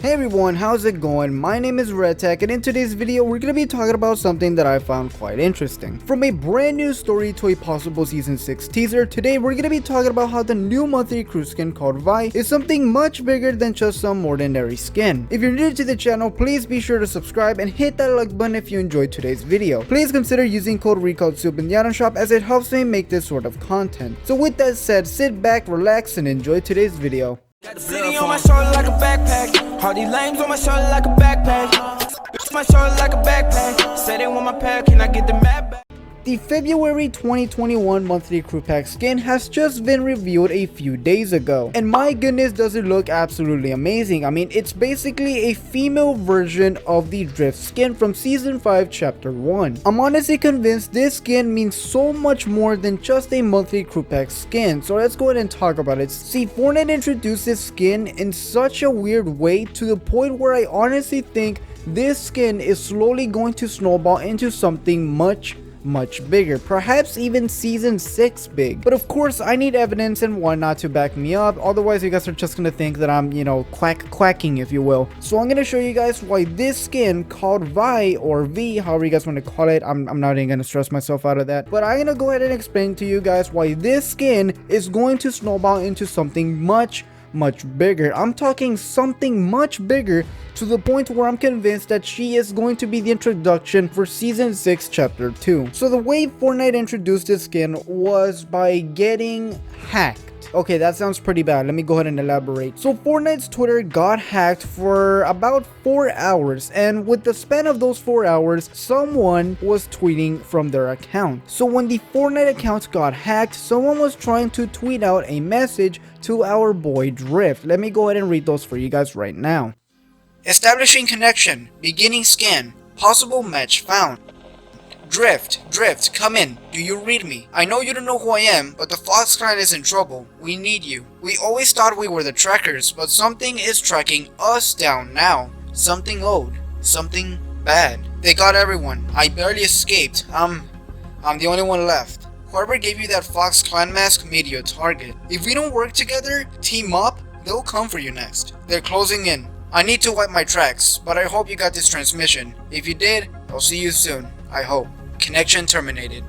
Hey everyone, how's it going? My name is RedTech, and in today's video we're going to be talking about something that I found quite interesting. From a brand new story to a possible season 6 teaser, today we're going to be talking about how the new monthly crew skin called Vi is something much bigger than just some ordinary skin. If you're new to the channel, please be sure to subscribe and hit that like button if you enjoyed today's video. Please consider using code RECALLEDSOUP in the item shop as it helps me make this sort of content. So with that said, sit back, relax, and enjoy today's video. Got the city on my shoulder like a backpack. All these lames on my shoulder like a backpack. It's my shoulder like a backpack. Say they want my pack, can I get the map back? The February 2021 monthly crew pack skin has just been revealed a few days ago, and my goodness does it look absolutely amazing. I mean, it's basically a female version of the Drift skin from season 5 chapter 1. I'm honestly convinced this skin means so much more than just a monthly crew pack skin, so let's go ahead and talk about it. See, Fortnite introduced this skin in such a weird way to the point where I honestly think this skin is slowly going to snowball into something much bigger, perhaps even season 6 big. But of course I need evidence and whatnot to back me up, otherwise you guys are just gonna think that I'm, quacking, if you will. So I'm gonna show you guys why this skin called Vi, or V, however you guys want to call it. I'm not even gonna stress myself out of that, but I'm gonna go ahead and explain to you guys why this skin is going to snowball into something much bigger. I'm talking something much bigger, to the point where I'm convinced that she is going to be the introduction for season 6 chapter 2. So the way Fortnite introduced this skin was by getting hacked. Okay, that sounds pretty bad. Let me go ahead and elaborate. So Fortnite's Twitter got hacked for about 4 hours, and with the span of those 4 hours, someone was tweeting from their account. So when the Fortnite account got hacked, someone was trying to tweet out a message to our boy Drift. Let me go ahead and read those for you guys right now. Establishing connection. Beginning scan. Possible match found. Drift, come in. Do you read me? I know you don't know who I am, but the Fox clan is in trouble. We need you. We always thought we were the trackers, but something is tracking us down now. Something old. Something bad. They got everyone. I barely escaped. I'm the only one left. Whoever gave you that Fox clan mask made you a target. If we don't work together, team up, they'll come for you next. They're closing in. I need to wipe my tracks, but I hope you got this transmission. If you did, I'll see you soon. I hope. Connection terminated.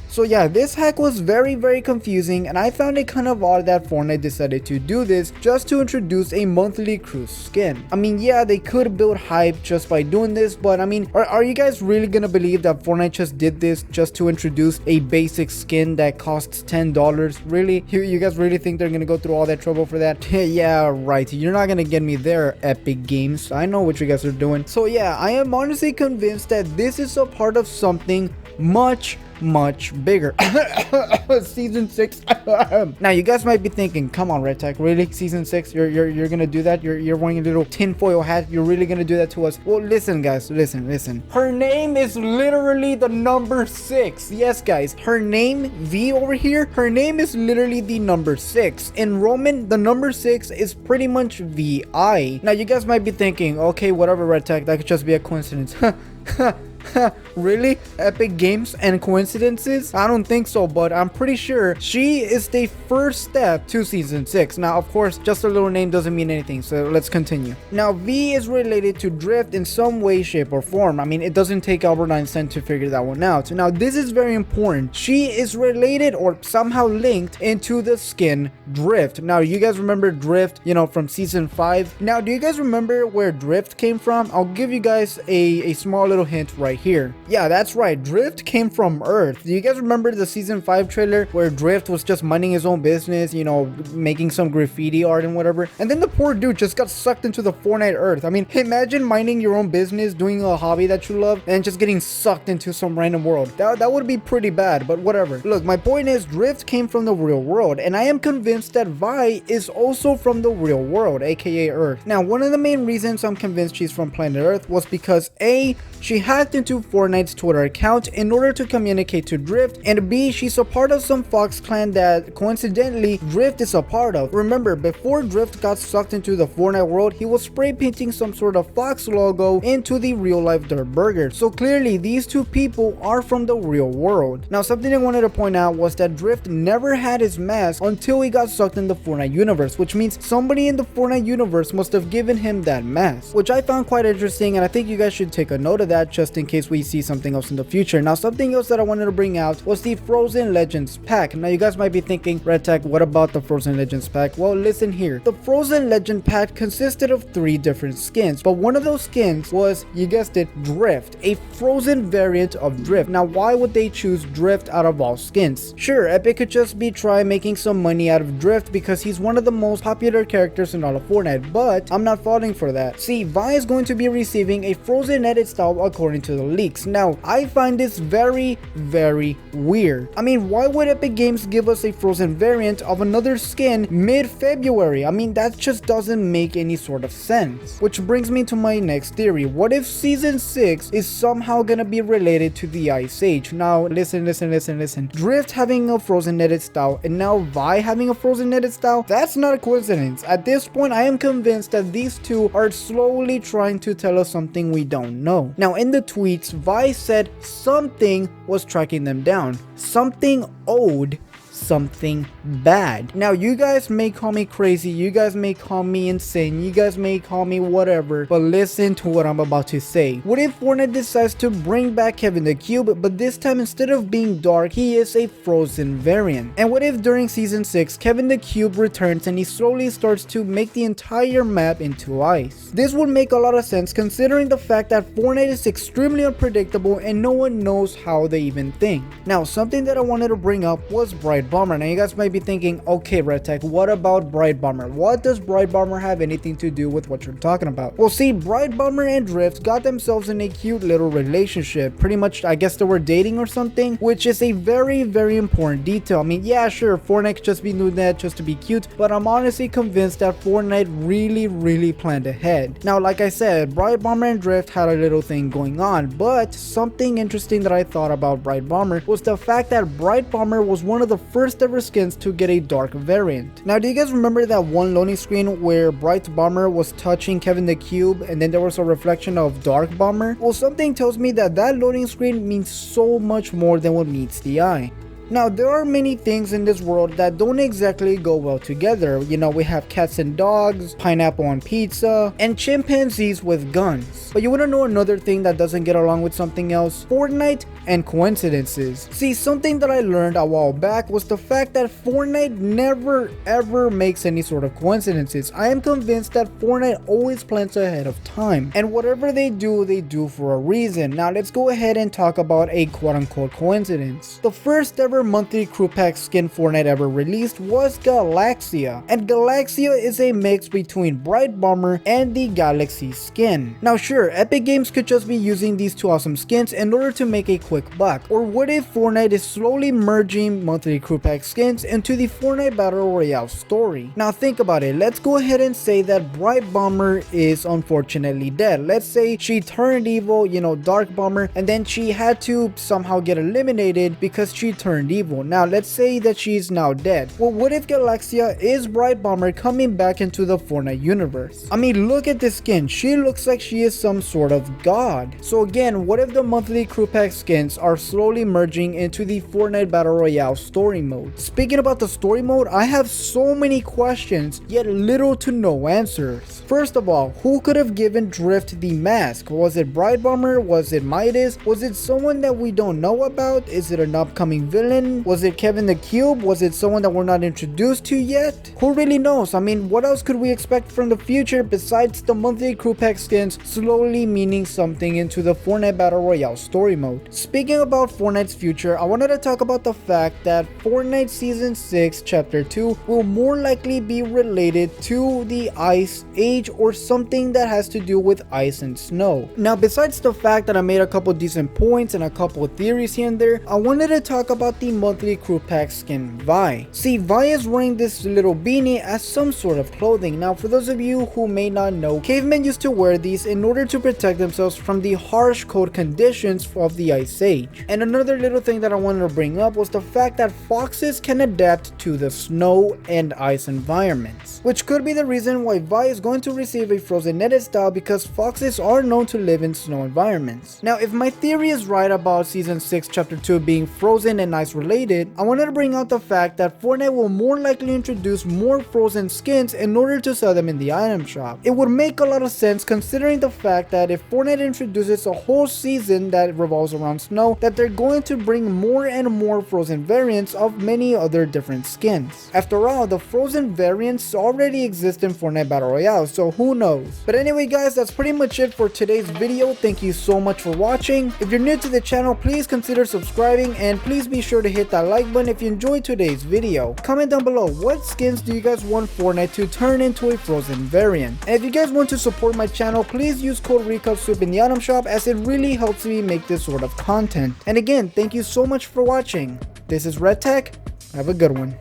So yeah, this hack was very confusing, and I found it kind of odd that Fortnite decided to do this just to introduce a monthly crew skin. I mean, yeah, they could build hype just by doing this, but I mean, are you guys really gonna believe that Fortnite just did this just to introduce a basic skin that costs $10? Really? You guys really think they're gonna go through all that trouble for that? Yeah, right. You're not gonna get me there, Epic Games. I know what you guys are doing. So yeah, I am honestly convinced that this is a part of something much bigger. Season 6. Now you guys might be thinking, come on RedTech, really? Season 6? You're gonna do that? You're wearing a little tinfoil hat? You're really gonna do that to us? Well, listen guys, listen. Her name is literally the number 6. Yes guys, her name, V over here, her name is literally the number 6. In Roman, the number 6 is pretty much VI. Now you guys might be thinking, okay, whatever RedTech, that could just be a coincidence. Really? Epic Games and coincidences? I don't think so, but I'm pretty sure she is the first step to season 6. Now, of course, just a little name doesn't mean anything, so let's continue. Now, V is related to Drift in some way, shape, or form. I mean, it doesn't take Albert Einstein to figure that one out. Now, this is very important. She is related or somehow linked into the skin Drift. Now, you guys remember Drift, from season 5? Now, do you guys remember where Drift came from? I'll give you guys a small little hint right here. Yeah, that's right. Drift came from Earth. Do you guys remember the season 5 trailer where Drift was just minding his own business, making some graffiti art and whatever? And then the poor dude just got sucked into the Fortnite Earth. I mean, imagine minding your own business, doing a hobby that you love, and just getting sucked into some random world. That would be pretty bad, but whatever. Look, my point is Drift came from the real world, and I am convinced that Vi is also from the real world, aka Earth. Now, one of the main reasons I'm convinced she's from planet Earth was because A, she hacked into Fortnite's Twitter account in order to communicate to Drift, and B, she's a part of some Fox clan that coincidentally Drift is a part of. Remember, before Drift got sucked into the Fortnite world, he was spray painting some sort of Fox logo into the real life Dirt Burger. So clearly these two people are from the real world. Now something I wanted to point out was that Drift never had his mask until he got sucked in the Fortnite universe, which means somebody in the Fortnite universe must have given him that mask, which I found quite interesting, and I think you guys should take a note of that just in case we see something else in the future. Now something else that I wanted to bring out was the Frozen Legends pack. Now you guys might be thinking, Red Tech, what about the Frozen Legends pack? Well, listen here. The Frozen Legend pack consisted of 3 different skins, but one of those skins was, you guessed it, Drift, a Frozen variant of Drift. Now why would they choose Drift out of all skins? Sure, Epic could just be trying making some money out of Drift because he's one of the most popular characters in all of Fortnite, but I'm not falling for that. See, Vi is going to be receiving a Frozen edit style according to the leaks. Now, I find this very, very weird. I mean, why would Epic Games give us a Frozen variant of another skin mid-February? I mean, that just doesn't make any sort of sense. Which brings me to my next theory. What if Season 6 is somehow gonna be related to the Ice Age? Now, listen. Drift having a Frozen edit style and now Vi having a Frozen edit style? That's not a coincidence. At this point, I am convinced that these two are slowly trying to tell us something we don't know. Now, in the tweets, Vi said something was tracking them down. Something owed something bad. Now you guys may call me crazy, you guys may call me insane, you guys may call me whatever, but listen to what I'm about to say. What if Fortnite decides to bring back Kevin the Cube, but this time instead of being dark, he is a Frozen variant? And what if during Season 6, Kevin the Cube returns and he slowly starts to make the entire map into ice? This would make a lot of sense considering the fact that Fortnite is extremely unpredictable and no one knows how they even think. Now, something that I wanted to bring up was Bright Bomber. Now you guys might be thinking, okay Red Tech, what about Bright Bomber? What does Bright Bomber have anything to do with what you're talking about? Well, see, Bright Bomber and Drift got themselves in a cute little relationship. Pretty much, I guess they were dating or something, which is a very, very important detail. I mean, yeah, sure, Fortnite could just be doing that just to be cute, but I'm honestly convinced that Fortnite really planned ahead. Now, like I said, Bright Bomber and Drift had a little thing going on, but something interesting that I thought about Bright Bomber was the fact that Bright Bomber was one of the first ever skins to get a dark variant. Now, do you guys remember that one loading screen where Bright Bomber was touching Kevin the Cube and then there was a reflection of Dark Bomber? Well, something tells me that that loading screen means so much more than what meets the eye. Now, there are many things in this world that don't exactly go well together. You know, we have cats and dogs, pineapple on pizza, and chimpanzees with guns. But you wanna know another thing that doesn't get along with something else? Fortnite and coincidences. See, something that I learned a while back was the fact that Fortnite never ever makes any sort of coincidences. I am convinced that Fortnite always plans ahead of time, and whatever they do for a reason. Now let's go ahead and talk about a quote-unquote coincidence. The first ever monthly crew pack skin Fortnite ever released was Galaxia, and Galaxia is a mix between Bright Bomber and the Galaxy skin. Now sure, Epic Games could just be using these two awesome skins in order to make a quick buck, or what if Fortnite is slowly merging monthly crew pack skins into the Fortnite Battle Royale story? Now think about it, let's go ahead and say that Bright Bomber is unfortunately dead. Let's say she turned evil, you know, Dark Bomber, and then she had to somehow get eliminated because she turned evil. Now let's say that she's now dead. Well, what if Galaxia is Bright Bomber coming back into the Fortnite universe? I mean, look at this skin, she looks like she is some sort of god. So again, what if the monthly crew pack skins are slowly merging into the Fortnite Battle Royale story mode? Speaking about the story mode, I have so many questions, yet little to no answers. First of all, who could have given Drift the mask? Was it Bright Bomber? Was it Midas? Was it someone that we don't know about? Is it an upcoming villain? Was it Kevin the Cube? Was it someone that we're not introduced to yet? Who really knows? I mean, what else could we expect from the future besides the monthly crew pack skins slowly meaning something into the Fortnite Battle Royale story mode? Speaking about Fortnite's future, I wanted to talk about the fact that Fortnite Season 6 Chapter 2 will more likely be related to the Ice Age or something that has to do with ice and snow. Now, besides the fact that I made a couple decent points and a couple theories here and there, I wanted to talk about the monthly crew pack skin Vi. See, Vi is wearing this little beanie as some sort of clothing. Now, for those of you who may not know, cavemen used to wear these in order to protect themselves from the harsh cold conditions of the Ice Age. And another little thing that I wanted to bring up was the fact that foxes can adapt to the snow and ice environments, which could be the reason why Vi is going to receive a frozen netted style, because foxes are known to live in snow environments. Now, if my theory is right about season 6 chapter 2 being frozen and ice related, I wanted to bring out the fact that Fortnite will more likely introduce more frozen skins in order to sell them in the item shop. It would make a lot of sense considering the fact that if Fortnite introduces a whole season that revolves around snow, that they're going to bring more and more frozen variants of many other different skins. After all, the frozen variants already exist in Fortnite Battle Royale, so who knows. But anyway guys, that's pretty much it for today's video. Thank you so much for watching. If you're new to the channel, please consider subscribing, and please be sure to hit that like button if you enjoyed today's video. Comment down below, what skins do you guys want Fortnite to turn into a frozen variant? And if you guys want to support my channel, please use code RECUPSWIP in the item shop, as it really helps me make this sort of content. And again, thank you so much for watching. This is Red Tech. Have a good one.